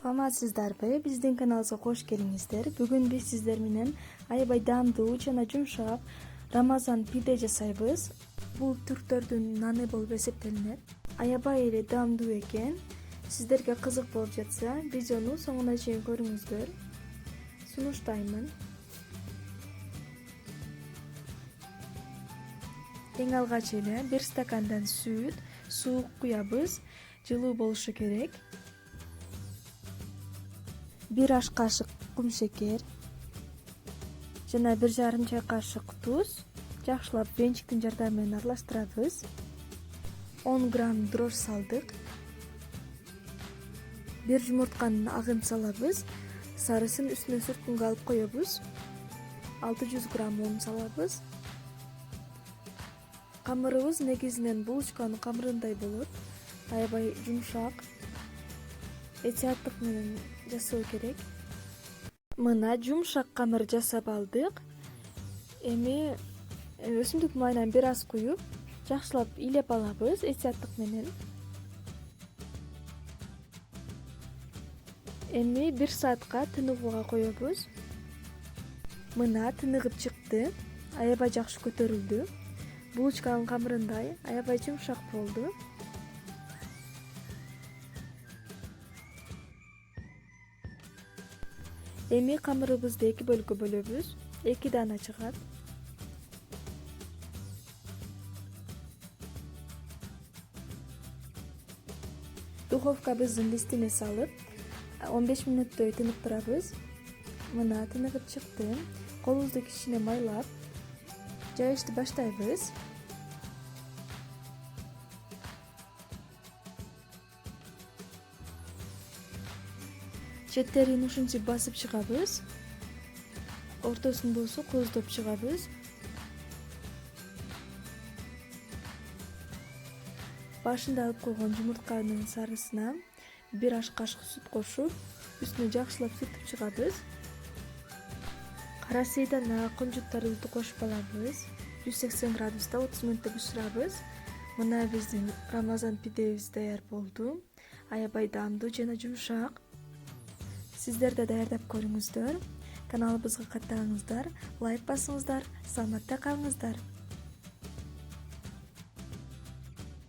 Саламатсыздарбы? Биздин каналыбызга кош келиңиздер. Бүгүн биз сиздер менен аябай даамдуу жана жумшак рамазан пиде жасайбыз. Бул түрктөрдүн наны болуп эсептелинет. Аябай эле даамдуу экен. Сиздерге кызык болуп жатса, видеону соңуна чейин көрүңүздөр. Сунуштаймын. Эң алгач эле 1 стакандан сүт, суу куябыз. Жылуу болушу керек. 1 аш кашык кумшекер жана 1,5 чай кашык туз жакшылап венчиктин жардамы менен аралаштырабыз. 10 грамм дрожь салдык. 1 жумуртканын агын салабыз. Сарысын үстүнө сүрткүнгө алып коебуз. 600 грамм un салабыз. Камырыбыз негизинен булочканын камырындай болот. Аябай жумшак. Этияттык менен жасоо керек. Мына жумшак камыр жасап алдык. Эми өсүмдүк майынан бир аз куюп, жакшылап илеп алабыз этияттык менен. Эми 1 саатка тыныгууга коебуз. Мына тыныгып чыкты. Аябай жакшы көтөрүлдү. Булочканын камырындай аябай жумшак болду. Эми камырыбызды 2 бөлүккө бөлөбүз. 2 дана чыгат. Духовкабыздын листине салып, 15 мүнөттөй тыныктырабыз. Мына тыныгып чыкты. Колубузду кичине майлап, жайышты баштайбыз. Четтерин ушинтип басып чыгабыз. Ортосун болсо кооздоп чыгабыз. Башында алып койгон жумуртканын сарысына 1 аш кашык сүт кошуп, үстүнө жакшылап сүртүп чыгабыз. Кара сыйдана конжуттарыбызды кошуп алабыз. 180 градуста 30 мүнөттө бышырабыз. Мына биздин рамазан пидебиз даяр болду. Аябай даамдуу жана жумшак. Сиздер да даярдап көрүңүздөр. Каналыбызга катталыңыздар, лайк басыңыздар, саламатта калыңыздар.